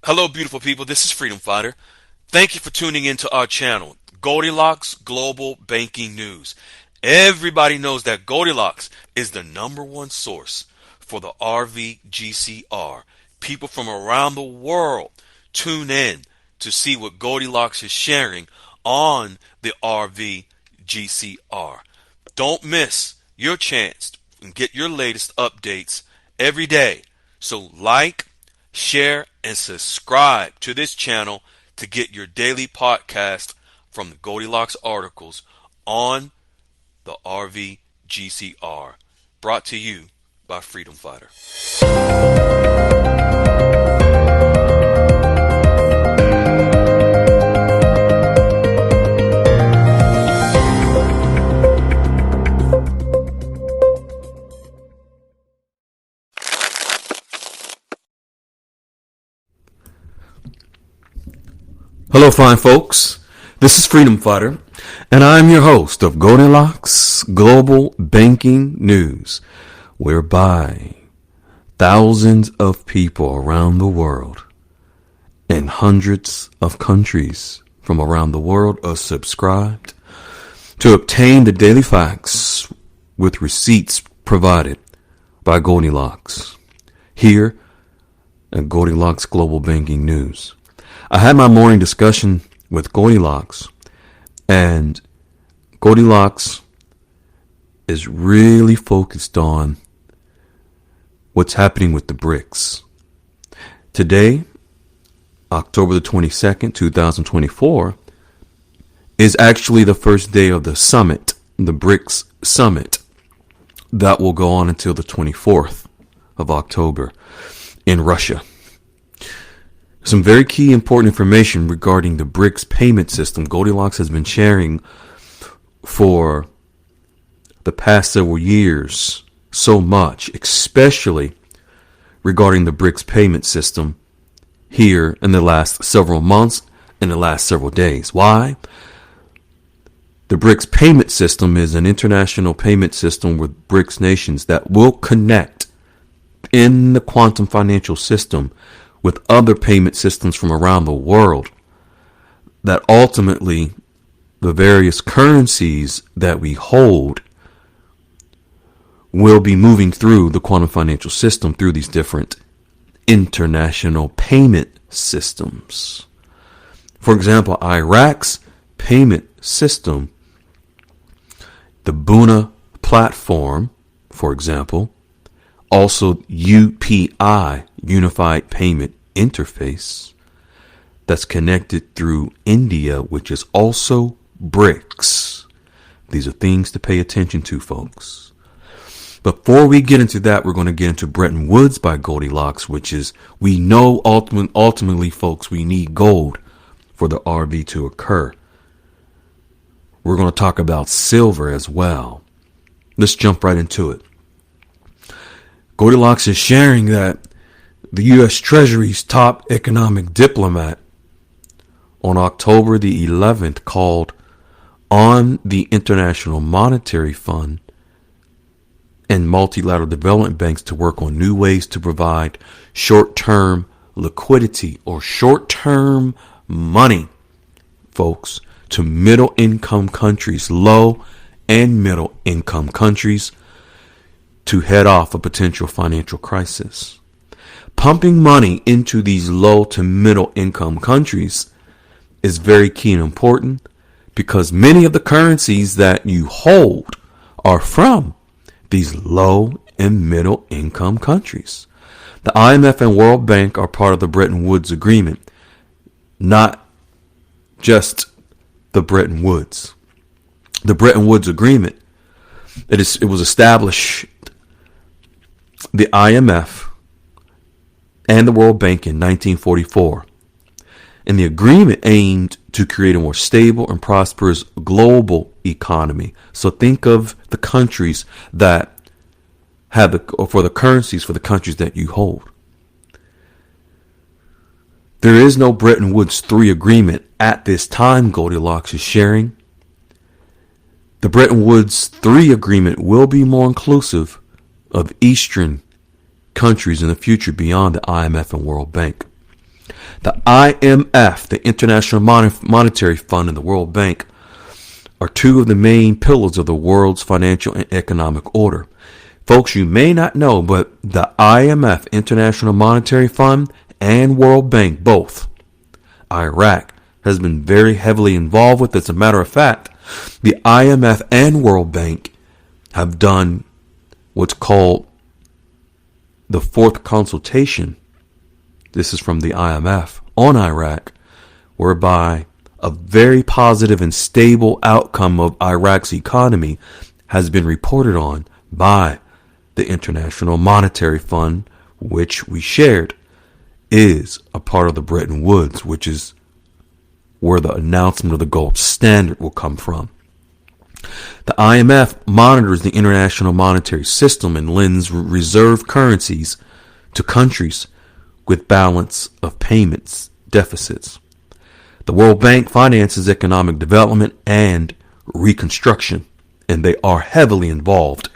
Hello, beautiful people. This is Freedom Fighter. Thank you for tuning into our channel, Goldilocks Global Banking News. Everybody knows that Goldilocks is the #1 source for the RVGCR. People from around the world tune in to see what Goldilocks is sharing on the RVGCR. Don't miss your chance and get your latest updates every day. So like, share, and subscribe to this channel to get your daily podcast from the Goldilocks articles on the RVGCR. Brought to you by Freedom Fighter. Hello, fine folks. This is Freedom Fighter, and I'm your host of Goldilocks Global Banking News, whereby thousands of people around the world in hundreds of countries from around the world are subscribed to obtain the daily facts with receipts provided by Goldilocks here at Goldilocks Global Banking News. I had my morning discussion with Goldilocks, and Goldilocks is really focused on what's happening with the Brics. Today, October the 22nd, 2024, is actually the first day of the summit, the Brics Summit, that will go on until the 24th of October in Russia. Some very key important information regarding the Brics payment system Goldilocks has been sharing for the past several years so much, especially regarding the Brics payment system here in the last several months and the last several days. Why? The Brics payment system is an international payment system with Brics nations that will connect in the quantum financial system with other payment systems from around the world, that ultimately the various currencies that we hold will be moving through the quantum financial system through these different international payment systems. For example, Iraq's payment system, the Buna platform, for example, also UPI, Unified Payment Interface, that's connected through India, which is also Brics. These are things to pay attention to, folks. Before we get into that, we're going to get into Bretton Woods by Goldilocks, which is, we know ultimately, folks, we need gold for the RV to occur. We're going to talk about silver as well. Let's jump right into it. Goldilocks is sharing that the U.S. Treasury's top economic diplomat on October the 11th called on the International Monetary Fund and multilateral development banks to work on new ways to provide short-term liquidity or short-term money, folks, to middle-income countries, low and middle-income countries, to head off a potential financial crisis. Pumping money into these low to middle income countries is very key and important, because many of the currencies that you hold are from these low and middle income countries. The IMF and World Bank are part of the Bretton Woods Agreement, not just the Bretton Woods. The Bretton Woods Agreement, it was established, the IMF and the World Bank in 1944. And the agreement aimed to create a more stable and prosperous global economy. So think of the countries that have the currencies for the countries that you hold. There is no Bretton Woods 3 agreement at this time, Goldilocks is sharing. The Bretton Woods 3 agreement will be more inclusive of Eastern countries in the future beyond the IMF and World Bank. The IMF, the International Monetary Fund, and the World Bank are two of the main pillars of the world's financial and economic order. Folks, you may not know, but the IMF, International Monetary Fund, and World Bank, both, Iraq has been very heavily involved with. As a matter of fact, the IMF and World Bank have done what's called the fourth consultation. This is from the IMF on Iraq, whereby a very positive and stable outcome of Iraq's economy has been reported on by the International Monetary Fund, which we shared is a part of the Bretton Woods, which is where the announcement of the gold standard will come from. The IMF monitors the international monetary system and lends reserve currencies to countries with balance of payments deficits. The World Bank finances economic development and reconstruction, and they are heavily involved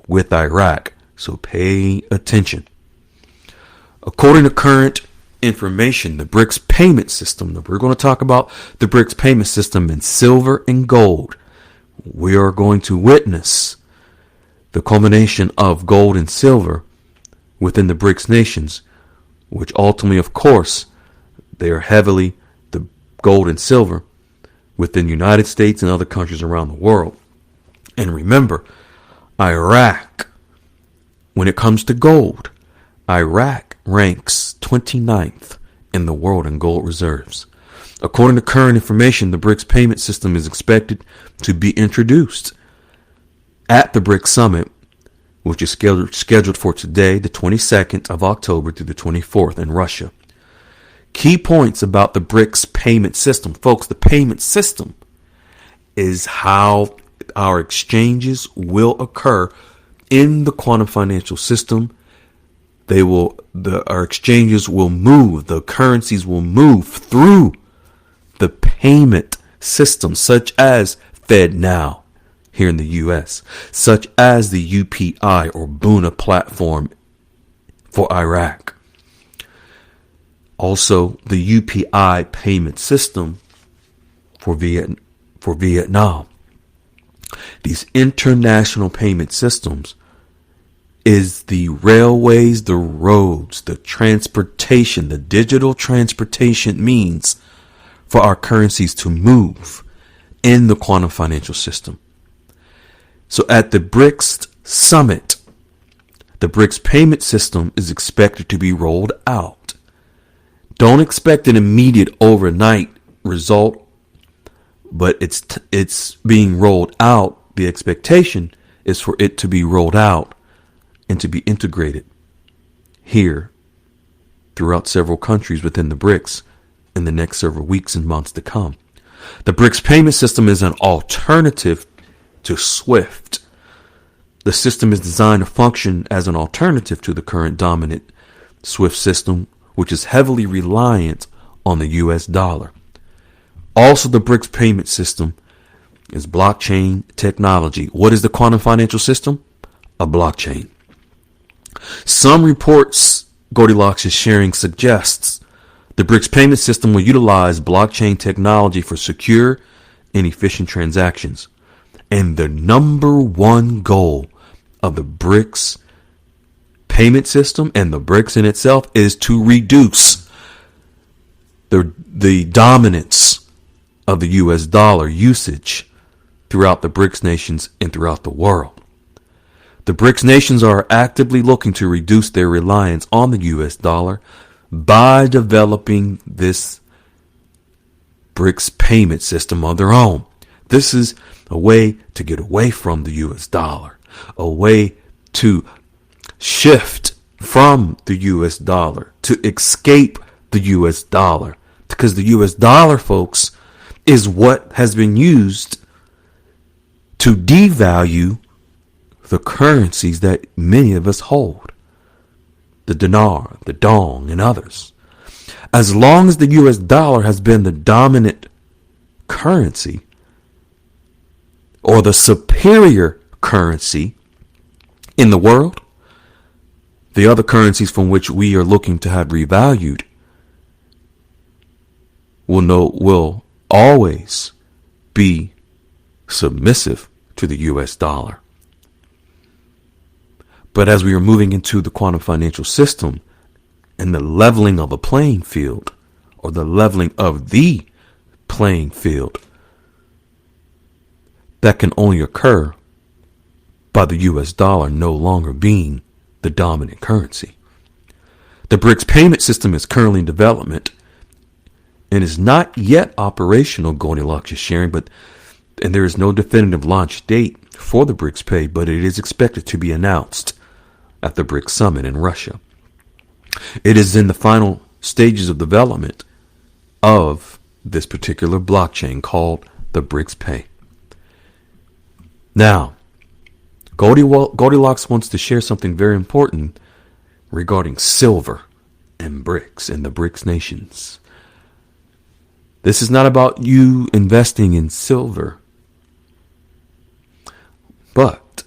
with Iraq, so pay attention. According to current information, the Brics payment system, we're going to talk about the Brics payment system in silver and gold. We are going to witness the culmination of gold and silver within the Brics nations, which ultimately, of course, they are heavily the gold and silver within the United States and other countries around the world. And remember, Iraq, when it comes to gold, Iraq ranks 29th in the world in gold reserves. According to current information, the Brics payment system is expected to be introduced at the Brics Summit, which is scheduled for today, the 22nd of October through the 24th in Russia. Key points about the Brics payment system. Folks, the payment system is how our exchanges will occur in the quantum financial system. Our exchanges will move, the currencies will move through the payment system, such as FedNow here in the U.S., such as the UPI or Buna platform for Iraq. Also, the UPI payment system for Vietnam. These international payment systems is the railways, the roads, the transportation, the digital transportation means for our currencies to move in the quantum financial system. So at the Brics Summit, the Brics payment system is expected to be rolled out. Don't expect an immediate overnight result, but it's being rolled out. The expectation is for it to be rolled out and to be integrated here throughout several countries within the Brics in the next several weeks and months to come. The Brics payment system is an alternative to SWIFT. The system is designed to function as an alternative to the current dominant SWIFT system, which is heavily reliant on the US dollar. Also, the Brics payment system is blockchain technology. What is the quantum financial system? A blockchain. Some reports Goldilocks is sharing suggests the Brics payment system will utilize blockchain technology for secure and efficient transactions. And the number one goal of the Brics payment system and the Brics in itself is to reduce the dominance of the US dollar usage throughout the Brics nations and throughout the world. The Brics nations are actively looking to reduce their reliance on the US dollar by developing this Brics payment system on their own. This is a way to get away from the US dollar, a way to shift from the US dollar, to escape the US dollar, because the US dollar, folks, is what has been used to devalue the currencies that many of us hold. The dinar, the dong, and others. As long as the US dollar has been the dominant currency or the superior currency in the world, the other currencies from which we are looking to have revalued will always be submissive to the US dollar. But as we are moving into the quantum financial system and the leveling of a playing field, or the leveling of the playing field, that can only occur by the US dollar no longer being the dominant currency. The Brics payment system is currently in development and is not yet operational, Goldilocks is sharing, and there is no definitive launch date for the Brics Pay, but it is expected to be announced at the Brics Summit in Russia. It is in the final stages of development of this particular blockchain called the Brics Pay. Now, Goldilocks wants to share something very important regarding silver and BRICS and the BRICS nations. This is not about you investing in silver, but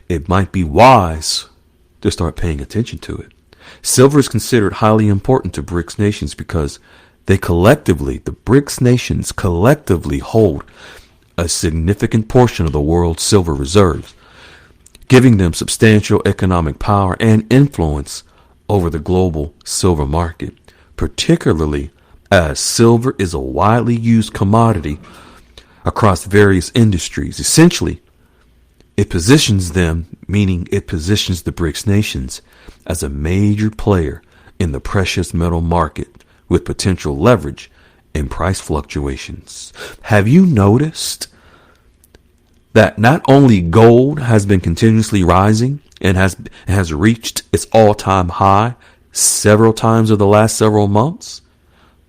it might be wise to start paying attention to it. Silver is considered highly important to BRICS nations because the BRICS nations collectively hold a significant portion of the world's silver reserves, giving them substantial economic power and influence over the global silver market, particularly as silver is a widely used commodity across various industries. Essentially, it positions them, meaning it positions the BRICS nations as a major player in the precious metal market with potential leverage in price fluctuations. Have you noticed that not only gold has been continuously rising and has reached its all-time high several times over the last several months,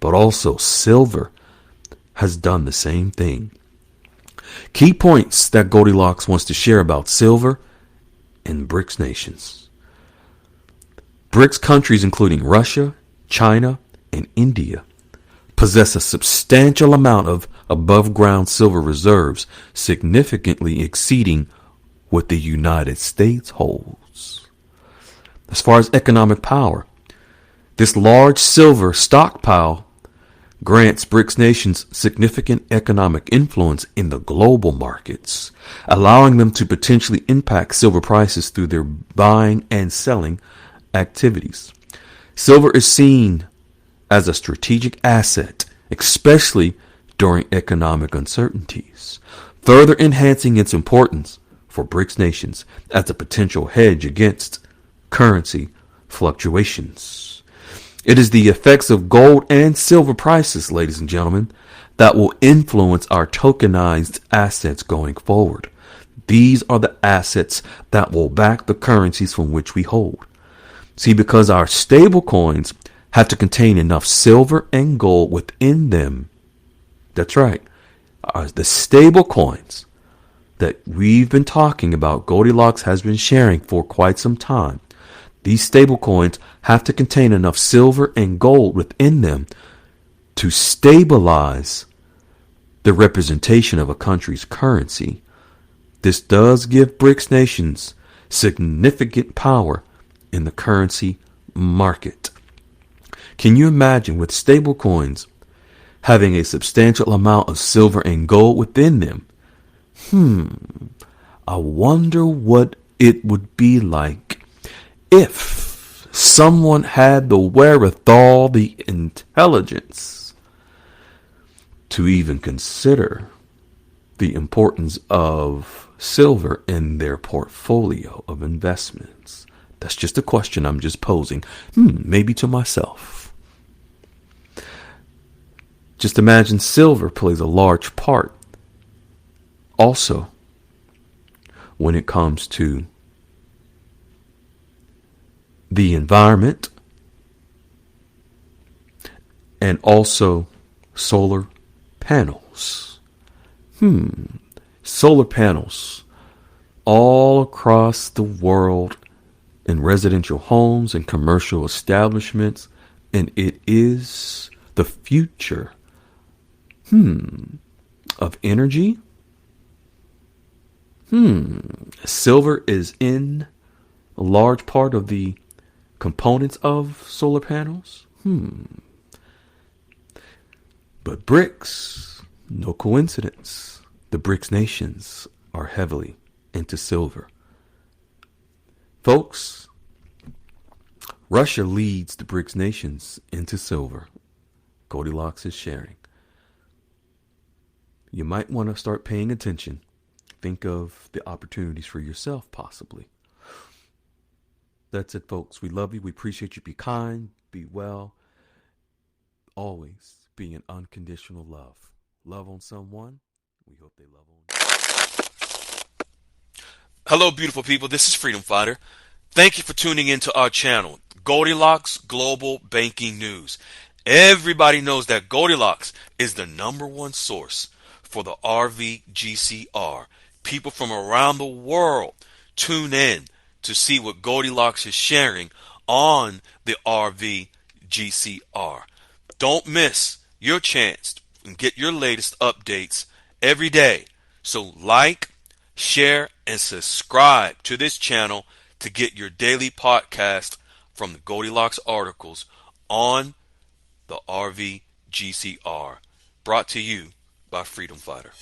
but also silver has done the same thing? Key points that Goldilocks wants to share about silver and BRICS nations. BRICS countries, including Russia, China, and India, possess a substantial amount of above-ground silver reserves, significantly exceeding what the United States holds. As far as economic power, this large silver stockpile grants BRICS nations significant economic influence in the global markets, allowing them to potentially impact silver prices through their buying and selling activities. Silver is seen as a strategic asset, especially during economic uncertainties, further enhancing its importance for BRICS nations as a potential hedge against currency fluctuations. It is the effects of gold and silver prices, ladies and gentlemen, that will influence our tokenized assets going forward. These are the assets that will back the currencies from which we hold. See, because our stable coins have to contain enough silver and gold within them. That's right. The stable coins that we've been talking about, Goldilocks has been sharing for quite some time. These stable coins have to contain enough silver and gold within them to stabilize the representation of a country's currency. This does give BRICS nations significant power in the currency market. Can you imagine with stable coins having a substantial amount of silver and gold within them? I wonder what it would be like if someone had the wherewithal, the intelligence to even consider the importance of silver in their portfolio of investments. That's just a question I'm just posing, maybe to myself. Just imagine silver plays a large part also when it comes to the environment and also solar panels. Solar panels all across the world in residential homes and commercial establishments, and it is the future of energy. Silver is in a large part of the components of solar panels. But Brics, no coincidence. The Brics nations are heavily into silver. Folks, Russia leads the Brics nations into silver. Goldilocks is sharing. You might want to start paying attention. Think of the opportunities for yourself, possibly. That's it, folks. We love you. We appreciate you. Be kind. Be well. Always be in unconditional love. Love on someone. We hope they love on you. Hello, beautiful people. This is Freedom Fighter. Thank you for tuning into our channel, Goldilocks Global Banking News. Everybody knows that Goldilocks is the number one source for the RVGCR. People from around the world tune in to see what Goldilocks is sharing on the RVGCR. Don't miss your chance and get your latest updates every day. So like, share, and subscribe to this channel to get your daily podcast from the Goldilocks articles on the RVGCR. Brought to you by Freedom Fighter.